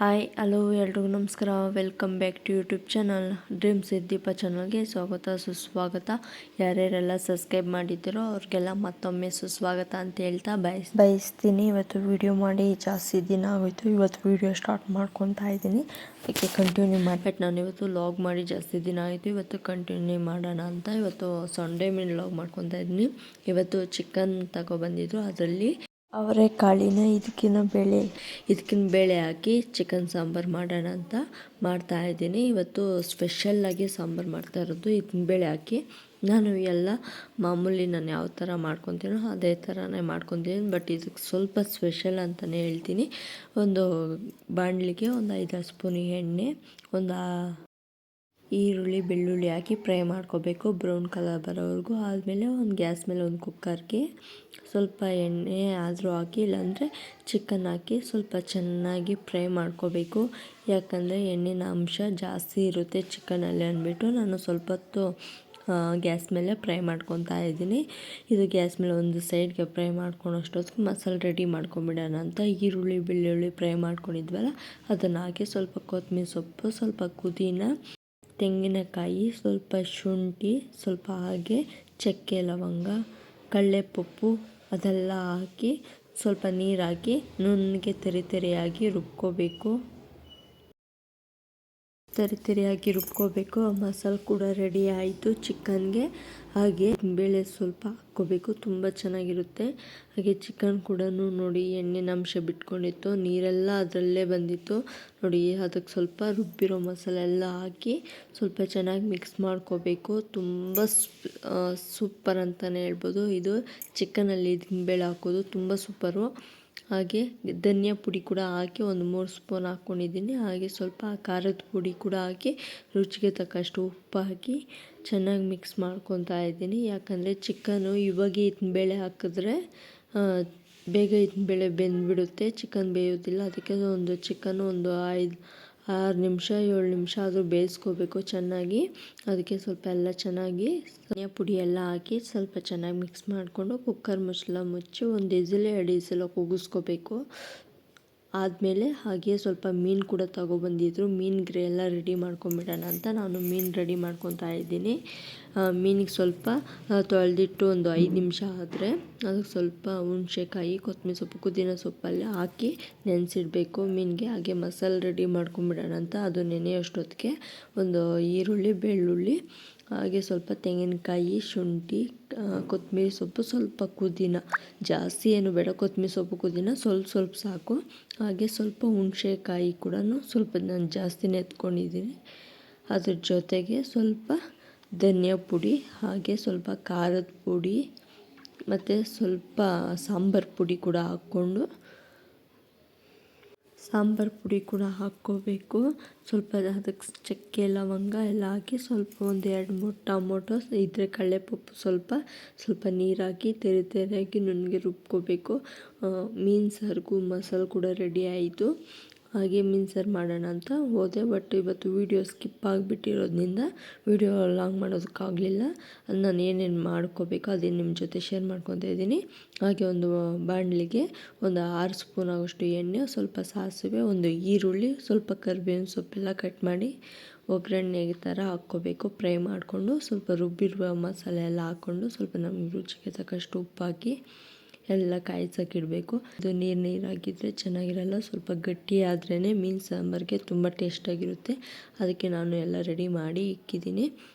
Hi hello ಎಲ್ರಿಗೂ ನಮಸ್ಕಾರ. Welcome back to YouTube channel dreams with Deepa ಚಾನಲ್ಗೆ ಸ್ವಾಗತ ಸುಸ್ವಾಗತ. ಯಾರ್ಯಾರೆಲ್ಲ ಸಬ್ಸ್ಕ್ರೈಬ್ ಮಾಡಿದ್ದೀರೋ ಅವ್ರಿಗೆಲ್ಲ ಮತ್ತೊಮ್ಮೆ ಸುಸ್ವಾಗತ ಅಂತ ಹೇಳ್ತಾ ಬಯಸ್ತೀನಿ. ಇವತ್ತು ವಿಡಿಯೋ ಮಾಡಿ ಜಾಸ್ತಿ ದಿನ ಆಗೋಯ್ತು. ಇವತ್ತು ವಿಡಿಯೋ ಸ್ಟಾರ್ಟ್ ಮಾಡ್ಕೊತಾ ಇದ್ದೀನಿ, ಅದಕ್ಕೆ ಕಂಟಿನ್ಯೂ ಮಾಡಿ. ನಾನು ಇವತ್ತು ಲಾಗ್ ಮಾಡಿ ಜಾಸ್ತಿ ದಿನ ಆಯಿತು, ಇವತ್ತು ಕಂಟಿನ್ಯೂ ಮಾಡೋಣ ಅಂತ ಇವತ್ತು ಸಂಡೇ ಮೀನು ಲಾಗ್ ಮಾಡ್ಕೊತಾ ಇದ್ದೀನಿ. ಇವತ್ತು ಚಿಕನ್ ತಗೊಬಂದಿದ್ರು, ಅದರಲ್ಲಿ ಅವರೆಕಾಳಿನ ಇದಕ್ಕಿನ ಬೇಳೆ ಹಾಕಿ ಚಿಕನ್ ಸಾಂಬಾರು ಮಾಡೋಣ ಅಂತ ಮಾಡ್ತಾ ಇದ್ದೀನಿ. ಇವತ್ತು ಸ್ಪೆಷಲ್ಲಾಗಿ ಸಾಂಬಾರು ಮಾಡ್ತಾ ಇರೋದು ಇದನ್ನ ಬೇಳೆ ಹಾಕಿ. ನಾನು ಎಲ್ಲ ಮಾಮೂಲಿ ನಾನು ಯಾವ ಥರ ಮಾಡ್ಕೊತೀನೋ ಅದೇ ಥರನೇ ಮಾಡ್ಕೊತೀನಿ, ಬಟ್ ಇದಕ್ಕೆ ಸ್ವಲ್ಪ ಸ್ಪೆಷಲ್ ಅಂತಲೇ ಹೇಳ್ತೀನಿ. ಒಂದು ಬಾಣಲಿಗೆ ಒಂದು 5 ಸ್ಪೂನ್ ಎಣ್ಣೆ, ಒಂದು ಈರುಳ್ಳಿ ಬೆಳ್ಳುಳ್ಳಿ ಹಾಕಿ ಫ್ರೈ ಮಾಡ್ಕೋಬೇಕು ಬ್ರೌನ್ ಕಲರ್ ಬರೋವರೆಗೂ. ಆದಮೇಲೆ ಒಂದು ಗ್ಯಾಸ್ ಮೇಲೆ ಒಂದು ಕುಕ್ಕರ್ಗೆ ಸ್ವಲ್ಪ ಎಣ್ಣೆ ಆದರೂ ಹಾಕಿ, ಇಲ್ಲಾಂದರೆ ಚಿಕನ್ ಹಾಕಿ ಸ್ವಲ್ಪ ಚೆನ್ನಾಗಿ ಫ್ರೈ ಮಾಡ್ಕೋಬೇಕು. ಯಾಕಂದರೆ ಎಣ್ಣೆನ ಅಂಶ ಜಾಸ್ತಿ ಇರುತ್ತೆ ಚಿಕನಲ್ಲಿ ಅಂದ್ಬಿಟ್ಟು ನಾನು ಸ್ವಲ್ಪ ಹೊತ್ತು ಗ್ಯಾಸ್ ಮೇಲೆ ಫ್ರೈ ಮಾಡ್ಕೊತಾ ಇದ್ದೀನಿ. ಇದು ಗ್ಯಾಸ್ ಮೇಲೆ ಒಂದು ಸೈಡ್ಗೆ ಫ್ರೈ ಮಾಡ್ಕೊಳೋಷ್ಟೊತ್ತಿಗೆ ಮಸಾಲೆ ರೆಡಿ ಮಾಡ್ಕೊಂಬಿಡೋಣ ಅಂತ ಈರುಳ್ಳಿ ಬೆಳ್ಳುಳ್ಳಿ ಫ್ರೈ ಮಾಡ್ಕೊಂಡಿದ್ವಲ್ಲ ಅದನ್ನು ಹಾಕಿ ಸ್ವಲ್ಪ ಕೊತ್ತಂಬರಿ ಸೊಪ್ಪು, ಸ್ವಲ್ಪ ಪುದೀನ, ತೆಂಗಿನಕಾಯಿ, ಸ್ವಲ್ಪ ಶುಂಠಿ, ಸ್ವಲ್ಪ ಹಾಗೆ ಚಕ್ಕೆ ಲವಂಗ, ಕಡಲೆಪಪ್ಪು ಅದೆಲ್ಲ ಹಾಕಿ ಸ್ವಲ್ಪ ನೀರು ಹಾಕಿ ನುಣ್ಣಗೆ ತೆರೆಯಾಗಿ ರುಬ್ಕೋಬೇಕು. ರುಬ್ಕೋಬೇಕು. ಮಸಾಲೆ ಕೂಡ ರೆಡಿ ಆಯಿತು ಚಿಕನ್ಗೆ. ಹಾಗೆ ಬೇಳೆ ಸ್ವಲ್ಪ ಹಾಕ್ಕೋಬೇಕು, ತುಂಬ ಚೆನ್ನಾಗಿರುತ್ತೆ. ಹಾಗೆ ಚಿಕನ್ ಕೂಡ ನೋಡಿ ಎಣ್ಣೆನ ಅಂಶ ಬಿಟ್ಕೊಂಡಿತ್ತು, ನೀರೆಲ್ಲ ಅದರಲ್ಲೇ ಬಂದಿತ್ತು ನೋಡಿ. ಅದಕ್ಕೆ ಸ್ವಲ್ಪ ರುಬ್ಬಿರೋ ಮಸಾಲೆ ಎಲ್ಲ ಹಾಕಿ ಸ್ವಲ್ಪ ಚೆನ್ನಾಗಿ ಮಿಕ್ಸ್ ಮಾಡ್ಕೋಬೇಕು. ತುಂಬ ಸೂಪರ್ ಅಂತಲೇ ಹೇಳ್ಬೋದು. ಇದು ಚಿಕನಲ್ಲಿ ಇದನ್ನ ಬೇಳೆ ಹಾಕೋದು ತುಂಬ ಸೂಪರು. ಹಾಗೆ ಧನಿಯಾ ಪುಡಿ ಕೂಡ ಹಾಕಿ ಒಂದು 3 ಸ್ಪೂನ್ ಹಾಕ್ಕೊಂಡಿದ್ದೀನಿ. ಹಾಗೆ ಸ್ವಲ್ಪ ಖಾರದ ಪುಡಿ ಕೂಡ ಹಾಕಿ ರುಚಿಗೆ ತಕ್ಕಷ್ಟು ಉಪ್ಪು ಹಾಕಿ ಚೆನ್ನಾಗಿ ಮಿಕ್ಸ್ ಮಾಡ್ಕೊತಾ ಇದ್ದೀನಿ. ಯಾಕಂದರೆ ಚಿಕನು ಇವಾಗ ಇದನ್ನ ಬೇಳೆ ಹಾಕಿದ್ರೆ ಬೇಗ ಇದನ್ನ ಬೇಳೆ ಬೆಂದ್ಬಿಡುತ್ತೆ, ಚಿಕನ್ ಬೇಯೋದಿಲ್ಲ. ಅದಕ್ಕೆ ಒಂದು ಚಿಕನ್ ಒಂದು 6 ನಿಮಿಷ 7 ನಿಮಿಷ ಆದರೂ ಬೇಯಿಸ್ಕೋಬೇಕು ಚೆನ್ನಾಗಿ. ಅದಕ್ಕೆ ಸ್ವಲ್ಪ ಎಲ್ಲ ಚೆನ್ನಾಗಿ ಧನಿಯಾ ಪುಡಿ ಎಲ್ಲ ಹಾಕಿ ಸ್ವಲ್ಪ ಚೆನ್ನಾಗಿ ಮಿಕ್ಸ್ ಮಾಡಿಕೊಂಡು ಕುಕ್ಕರ್ ಮುಚ್ಚಳ ಮುಚ್ಚಿ 1 ವಿಸಿಲ್ 2 ವಿಸಿಲ್ ಕೂಗಿಸ್ಕೋಬೇಕು. ಆದಮೇಲೆ ಹಾಗೆ ಸ್ವಲ್ಪ ಮೀನು ಕೂಡ ತಗೊಬಂದಿದ್ರು, ಮೀನಿಗೆ ಎಲ್ಲ ರೆಡಿ ಮಾಡ್ಕೊಂಬಿಡೋಣ ಅಂತ ನಾನು ಮೀನು ರೆಡಿ ಮಾಡ್ಕೊತಾ ಇದ್ದೀನಿ. ಮೀನಿಗೆ ಸ್ವಲ್ಪ ತೊಳೆದಿಟ್ಟು ಒಂದು 5 ನಿಮಿಷ ಆದರೆ ಅದಕ್ಕೆ ಸ್ವಲ್ಪ ಹುಣಸೆಕಾಯಿ, ಕೊತ್ತಂಬರಿ ಸೊಪ್ಪು, ಪುದೀನ ಸೊಪ್ಪೆಲ್ಲ ಹಾಕಿ ನೆನೆಸಿಡಬೇಕು ಮೀನಿಗೆ. ಹಾಗೆ ಮಸಾಲೆ ರೆಡಿ ಮಾಡ್ಕೊಂಬಿಡೋಣ ಅಂತ ಅದು ನೆನೆಯೋಷ್ಟೊತ್ತಿಗೆ ಒಂದು ಈರುಳ್ಳಿ ಬೆಳ್ಳುಳ್ಳಿ, ಹಾಗೆ ಸ್ವಲ್ಪ ತೆಂಗಿನಕಾಯಿ, ಶುಂಠಿ, ಕೊತ್ತಂಬರಿ ಸೊಪ್ಪು, ಸ್ವಲ್ಪ ಪುದೀನ, ಜಾಸ್ತಿ ಏನು ಬೇಡ, ಕೊತ್ತಂಬರಿ ಸೊಪ್ಪು ಪುದೀನ ಸ್ವಲ್ಪ ಸಾಕು. ಹಾಗೆ ಸ್ವಲ್ಪ ಹುಣಸೆಕಾಯಿ ಕೂಡ ಸ್ವಲ್ಪ ನಾನು ಜಾಸ್ತಿನೇ ಎತ್ಕೊಂಡಿದ್ದೀನಿ. ಅದ್ರ ಜೊತೆಗೆ ಸ್ವಲ್ಪ ಧನಿಯಾ ಪುಡಿ, ಹಾಗೆ ಸ್ವಲ್ಪ ಖಾರದ ಪುಡಿ ಮತ್ತು ಸ್ವಲ್ಪ ಸಾಂಬಾರು ಪುಡಿ ಕೂಡ ಹಾಕ್ಕೋಬೇಕು. ಸ್ವಲ್ಪ ಅದಕ್ಕೆ ಚಕ್ಕೆ ಲವಂಗ ಎಲ್ಲ ಹಾಕಿ ಸ್ವಲ್ಪ 1-2 ಟೊಮೊಟೊ ಇದ್ದರೆ ಕಡಲೆಪಪ್ಪು ಸ್ವಲ್ಪ ನೀರು ಹಾಕಿ ತೆರೆಯಾಗಿ ನುಣ್ಣಗೆ ರುಬ್ಕೋಬೇಕು. ಮೀನು ಸಾರಿಗೂ ಮಸಾಲೆ ಕೂಡ ರೆಡಿ ಆಯಿತು. ಹಾಗೆ ಮೀನು ಸಾರು ಮಾಡೋಣ ಅಂತ ಹೋದೆ, ಬಟ್ ಇವತ್ತು ವೀಡಿಯೋ ಸ್ಕಿಪ್ ಆಗಿಬಿಟ್ಟಿರೋದ್ರಿಂದ ವೀಡಿಯೋ ಲಾಂಗ್ ಮಾಡೋದಕ್ಕಾಗಲಿಲ್ಲ. ಅದು ನಾನು ಏನೇನು ಮಾಡ್ಕೋಬೇಕು ಅದೇ ನಿಮ್ಮ ಜೊತೆ ಶೇರ್ ಮಾಡ್ಕೊತಾ ಇದ್ದೀನಿ. ಹಾಗೆ ಒಂದು ಬಾಣಲಿಗೆ ಒಂದು 6 ಸ್ಪೂನ್ ಆಗೋಷ್ಟು ಎಣ್ಣೆ, ಸ್ವಲ್ಪ ಸಾಸಿವೆ, ಒಂದು ಈರುಳ್ಳಿ, ಸ್ವಲ್ಪ ಕರಿಬೇವಿನ ಸೊಪ್ಪೆಲ್ಲ ಕಟ್ ಮಾಡಿ ಒಗ್ಗರಣೆಗೆ ಥರ ಹಾಕ್ಕೋಬೇಕು. ಫ್ರೈ ಮಾಡಿಕೊಂಡು ಸ್ವಲ್ಪ ರುಬ್ಬಿರುವ ಮಸಾಲೆ ಎಲ್ಲ ಹಾಕ್ಕೊಂಡು ಸ್ವಲ್ಪ ನಮಗೆ ರುಚಿಗೆ ತಕ್ಕಷ್ಟು ಉಪ್ಪು ಹಾಕಿ ಎಲ್ಲ ಕಾಯಿಸೋಕ್ಕಿಡಬೇಕು. ಇದು ನೀರಾಗಿದ್ದರೆ ಚೆನ್ನಾಗಿರಲ್ಲ, ಸ್ವಲ್ಪ ಗಟ್ಟಿ ಆದ್ರೇ ಮೀನು ಸಾಂಬಾರಿಗೆ ತುಂಬ ಟೇಸ್ಟಾಗಿರುತ್ತೆ. ಅದಕ್ಕೆ ನಾನು ಎಲ್ಲ ರೆಡಿ ಮಾಡಿ ಇಕ್ಕಿದ್ದೀನಿ.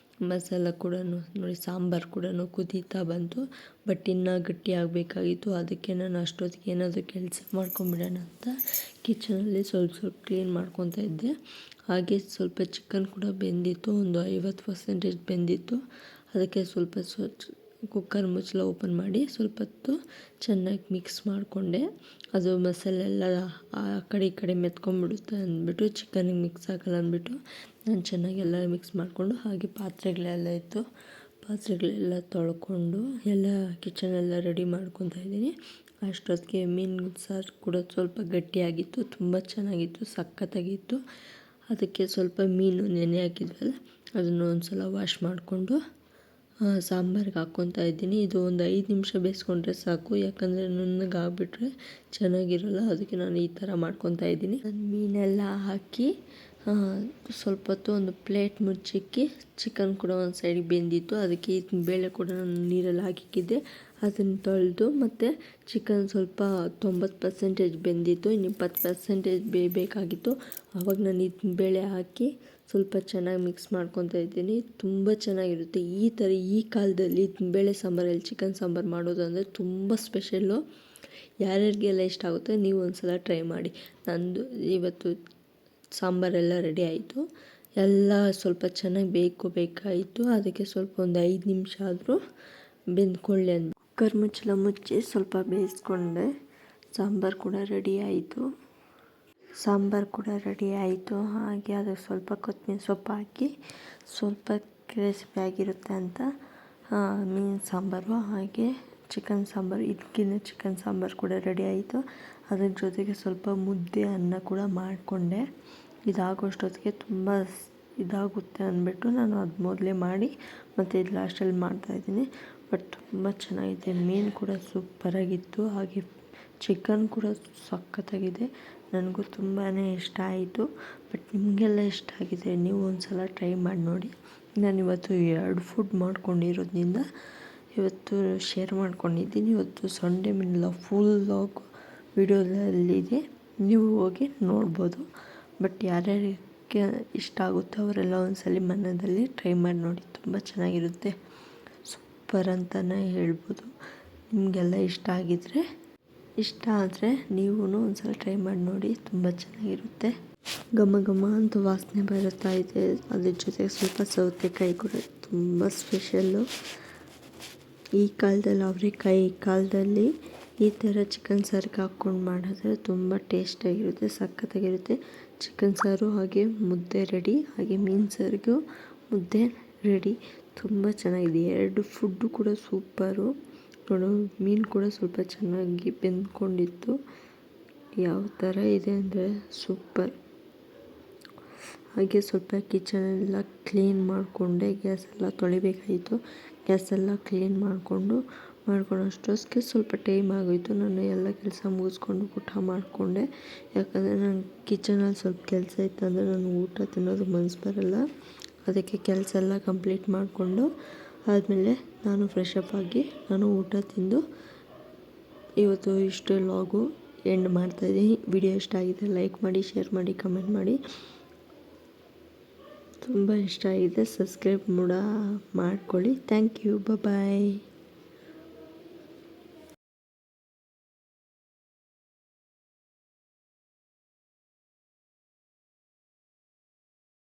ಮಸಾಲ ಕೂಡ ನೋಡಿ, ಸಾಂಬಾರು ಕೂಡ ಕುದೀತಾ ಬಂತು, ಬಟ್ ಇನ್ನೂ ಗಟ್ಟಿ ಆಗಬೇಕಾಗಿತ್ತು. ಅದಕ್ಕೆ ನಾನು ಅಷ್ಟೊತ್ತಿಗೆ ಏನಾದರೂ ಕೆಲಸ ಮಾಡ್ಕೊಂಬಿಡೋಣ ಅಂತ ಕಿಚನಲ್ಲಿ ಸ್ವಲ್ಪ ಕ್ಲೀನ್ ಮಾಡ್ಕೊತಾ ಇದ್ದೆ. ಹಾಗೆ ಸ್ವಲ್ಪ ಚಿಕನ್ ಕೂಡ ಬೆಂದಿತ್ತು, ಒಂದು 50% ಬೆಂದಿತ್ತು. ಅದಕ್ಕೆ ಸ್ವಲ್ಪ ಕುಕ್ಕರ್ ಮುಚ್ಚಳ ಓಪನ್ ಮಾಡಿ ಸ್ವಲ್ಪ ಹೊತ್ತು ಚೆನ್ನಾಗಿ ಮಿಕ್ಸ್ ಮಾಡಿಕೊಂಡೆ. ಅದು ಮಸಾಲೆ ಎಲ್ಲ ಆ ಕಡೆ ಈ ಕಡೆ ಮೆತ್ಕೊಂಡ್ಬಿಡುತ್ತೆ ಅಂದ್ಬಿಟ್ಟು ಚಿಕನಿಗೆ ಮಿಕ್ಸ್ ಆಗಲ್ಲ ಅಂದ್ಬಿಟ್ಟು ನಾನು ಚೆನ್ನಾಗಿ ಎಲ್ಲ ಮಿಕ್ಸ್ ಮಾಡಿಕೊಂಡು, ಹಾಗೆ ಪಾತ್ರೆಗಳೆಲ್ಲ ಇತ್ತು, ಪಾತ್ರೆಗಳೆಲ್ಲ ತೊಳ್ಕೊಂಡು ಎಲ್ಲ ಕಿಚನೆಲ್ಲ ರೆಡಿ ಮಾಡ್ಕೊತಾ ಇದ್ದೀನಿ. ಅಷ್ಟೊತ್ತಿಗೆ ಮೀನು ಸಾರು ಕೂಡ ಸ್ವಲ್ಪ ಗಟ್ಟಿಯಾಗಿತ್ತು, ತುಂಬ ಚೆನ್ನಾಗಿತ್ತು, ಸಖತ್ತಾಗಿತ್ತು. ಅದಕ್ಕೆ ಸ್ವಲ್ಪ ಮೀನು ನೆನೆ ಹಾಕಿದ್ವಲ್ಲ ಅದನ್ನು ಒಂದು ಸಲ ವಾಶ್ ಮಾಡಿಕೊಂಡು ಸಾಂಬಾರಿಗೆ ಹಾಕ್ಕೊತಾ ಇದ್ದೀನಿ. ಇದು ಒಂದು 5 ನಿಮಿಷ ಬೇಯಿಸ್ಕೊಂಡ್ರೆ ಸಾಕು, ಯಾಕಂದರೆ ನುಣ್ಣಗಾಗ್ಬಿಟ್ರೆ ಚೆನ್ನಾಗಿರಲ್ಲ. ಅದಕ್ಕೆ ನಾನು ಈ ಥರ ಮಾಡ್ಕೊತಾ ಇದ್ದೀನಿ. ಮೀನೆಲ್ಲ ಹಾಕಿ ಸ್ವಲ್ಪ ಹೊತ್ತು ಒಂದು ಪ್ಲೇಟ್ ಮುಚ್ಚಿಕ್ಕಿ, ಚಿಕನ್ ಕೂಡ ಒಂದು ಸೈಡಿಗೆ ಬೆಂದಿತ್ತು. ಅದಕ್ಕೆ ಈ ಬೇಳೆ ಕೂಡ ನಾನು ನೀರಲ್ಲಿ ಹಾಕಿಕ್ಕಿದ್ದೆ. ಅದನ್ನು ತೊಳೆದು ಮತ್ತು ಚಿಕನ್ ಸ್ವಲ್ಪ 90% ಬೆಂದಿತ್ತು, ಇನ್ನು 20% ಬೇಯಬೇಕಾಗಿತ್ತು. ಆವಾಗ ನಾನು ಈ ಬೇಳೆ ಹಾಕಿ ಸ್ವಲ್ಪ ಚೆನ್ನಾಗಿ ಮಿಕ್ಸ್ ಮಾಡ್ಕೊತಾ ಇದ್ದೀನಿ. ತುಂಬ ಚೆನ್ನಾಗಿರುತ್ತೆ. ಈ ಕಾಲದಲ್ಲಿ ಬೇಳೆ ಸಾಂಬಾರಲ್ಲಿ ಚಿಕನ್ ಸಾಂಬಾರು ಮಾಡೋದು ಅಂದರೆ ತುಂಬ ಸ್ಪೆಷಲ್ಲು. ಯಾರ್ಯಾರಿಗೆಲ್ಲ ಇಷ್ಟ ಆಗುತ್ತೆ ನೀವು ಒಂದು ಸಲ ಟ್ರೈ ಮಾಡಿ. ನಂದು ಇವತ್ತು ಸಾಂಬಾರೆಲ್ಲ ರೆಡಿ ಆಯಿತು. ಎಲ್ಲ ಸ್ವಲ್ಪ ಚೆನ್ನಾಗಿ ಬೇಯ್ಕೋಬೇಕಾಯಿತು. ಅದಕ್ಕೆ ಸ್ವಲ್ಪ ಒಂದು 5 ನಿಮಿಷ ಆದರೂ ಬೆಂದ್ಕೊಳ್ಳಿ ಅಂತ ಕುಕ್ಕರ್ ಮುಚ್ಚಿ ಸ್ವಲ್ಪ ಬೇಯಿಸ್ಕೊಂಡೆ. ಸಾಂಬಾರು ಕೂಡ ರೆಡಿ ಆಯಿತು. ಹಾಗೆ ಅದಕ್ಕೆ ಸ್ವಲ್ಪ ಕೊತ್ತಂಬರಿ ಸೊಪ್ಪು ಹಾಕಿ ಸ್ವಲ್ಪ ಕ್ರಿಸ್ಪಿ ಆಗಿರುತ್ತೆ ಅಂತ ಮೀನು ಸಾಂಬಾರು ಹಾಗೆ ಚಿಕನ್ ಸಾಂಬಾರು, ಇದಕ್ಕಿಂತ ಚಿಕನ್ ಸಾಂಬಾರು ಕೂಡ ರೆಡಿ ಆಯಿತು. ಅದ್ರ ಜೊತೆಗೆ ಸ್ವಲ್ಪ ಮುದ್ದೆ ಅನ್ನ ಕೂಡ ಮಾಡಿಕೊಂಡೆ. ಇದಾಗೋಷ್ಟೊತ್ತಿಗೆ ತುಂಬ ಇದಾಗುತ್ತೆ ಅಂದ್ಬಿಟ್ಟು ನಾನು ಅದು ಮೊದಲೇ ಮಾಡಿ ಮತ್ತು ಇದು ಲಾಸ್ಟಲ್ಲಿ ಮಾಡ್ತಾಯಿದ್ದೀನಿ. ಬಟ್ ತುಂಬ ಚೆನ್ನಾಗಿದೆ. ಮೀನು ಕೂಡ ಸೂಪರಾಗಿತ್ತು. ಹಾಗೆ ಚಿಕನ್ ಕೂಡ ಸಖತ್ತಾಗಿದೆ. ನನಗೂ ತುಂಬಾ ಇಷ್ಟ ಆಯಿತು. ಬಟ್ ನಿಮಗೆಲ್ಲ ಇಷ್ಟ ಆಗಿದೆ, ನೀವು ಒಂದು ಸಲ ಟ್ರೈ ಮಾಡಿ ನೋಡಿ. ನಾನಿವತ್ತು 2 ಫುಡ್ ಮಾಡ್ಕೊಂಡಿರೋದ್ರಿಂದ ಇವತ್ತು ಶೇರ್ ಮಾಡ್ಕೊಂಡಿದ್ದೀನಿ. ಇವತ್ತು ಸಂಡೇ ಮಿಲ್ಲ ಫುಲ್ ಲಾಗ್ ವಿಡಿಯೋದಲ್ಲಿದೆ, ನೀವು ಹೋಗಿ ನೋಡ್ಬೋದು. ಬಟ್ ಯಾರ್ಯಾರಿಗೆ ಇಷ್ಟ ಆಗುತ್ತೋ ಅವರೆಲ್ಲ ಒಂದ್ಸಲಿ ಮನೆಯಲ್ಲಿ ಟ್ರೈ ಮಾಡಿ ನೋಡಿ. ತುಂಬ ಚೆನ್ನಾಗಿರುತ್ತೆ, ಸೂಪರ್ ಅಂತಲೇ ಹೇಳ್ಬೋದು. ನಿಮಗೆಲ್ಲ ಇಷ್ಟ ಆದರೆ ನೀವು ಒಂದ್ಸಲ ಟ್ರೈ ಮಾಡಿ ನೋಡಿ. ತುಂಬ ಚೆನ್ನಾಗಿರುತ್ತೆ. ಘಮ ಅಂತ ವಾಸನೆ ಬರುತ್ತಾ ಇದೆ. ಅದ್ರ ಜೊತೆಗೆ ಸ್ವಲ್ಪ ಸೌತೆಕಾಯಿ ಕೂಡ ತುಂಬ ಸ್ಪೆಷಲ್ಲು. ಈ ಕಾಲದಲ್ಲಿ ಅವರೆಕಾಯಿ ಕಾಲದಲ್ಲಿ ಈ ಥರ ಚಿಕನ್ ಸಾರಿಗೆ ಹಾಕ್ಕೊಂಡು ಮಾಡಿದ್ರೆ ತುಂಬ ಟೇಸ್ಟಾಗಿರುತ್ತೆ, ಸಖತ್ತಾಗಿರುತ್ತೆ. ಚಿಕನ್ ಸಾರು ಹಾಗೆ ಮುದ್ದೆ ರೆಡಿ, ಹಾಗೆ ಮೀನು ಸಾರಿಗೂ ಮುದ್ದೆ ರೆಡಿ. ತುಂಬ ಚೆನ್ನಾಗಿದೆ. 2 ಫುಡ್ಡು ಕೂಡ ಸೂಪರು. ನೋಡು, ಮೀನು ಕೂಡ ಸ್ವಲ್ಪ ಚೆನ್ನಾಗಿ ಬೆಂದ್ಕೊಂಡಿತ್ತು. ಯಾವ ಥರ ಇದೆ ಅಂದರೆ ಸೂಪರ್. ಹಾಗೆ ಸ್ವಲ್ಪ ಕಿಚನೆಲ್ಲ ಕ್ಲೀನ್ ಮಾಡಿಕೊಂಡೆ. ಗ್ಯಾಸೆಲ್ಲ ತೊಳಿಬೇಕಾಯಿತು. ಗ್ಯಾಸೆಲ್ಲ ಕ್ಲೀನ್ ಮಾಡಿಕೊಂಡು ಅಷ್ಟೊತ್ತಿಗೆ ಸ್ವಲ್ಪ ಟೈಮ್ ಆಗೋಯಿತು. ನಾನು ಎಲ್ಲ ಕೆಲಸ ಮುಗಿಸ್ಕೊಂಡು ಊಟ ಮಾಡಿಕೊಂಡೆ. ಯಾಕಂದರೆ ನನ್ನ ಕಿಚನಲ್ಲಿ ಸ್ವಲ್ಪ ಕೆಲಸ ಇತ್ತು ಅಂದರೆ ನಾನು ಊಟ ತಿನ್ನೋದು ಮನಸ್ಸು ಬರಲ್ಲ. ಅದಕ್ಕೆ ಕೆಲಸ ಎಲ್ಲ ಕಂಪ್ಲೀಟ್ ಮಾಡಿಕೊಂಡು ಆದಮೇಲೆ ನಾನು ಫ್ರೆಶ್ ಅಪ್ ಆಗಿ ನಾನು ಊಟ ತಿಂದು ಇವತ್ತು ಇಷ್ಟೇ ಲಾಗು ಎಂಡ್ ಮಾಡ್ತಾಯಿದ್ದೀನಿ. ವಿಡಿಯೋ ಇಷ್ಟ ಆಗಿದೆ ಲೈಕ್ ಮಾಡಿ, ಶೇರ್ ಮಾಡಿ, ಕಮೆಂಟ್ ಮಾಡಿ. ತುಂಬ ಇಷ್ಟ ಆಗಿದೆ ಸಬ್ಸ್ಕ್ರೈಬ್ ಮಾಡ್ಕೊಳ್ಳಿ. Thank you. ಬಾಯ್.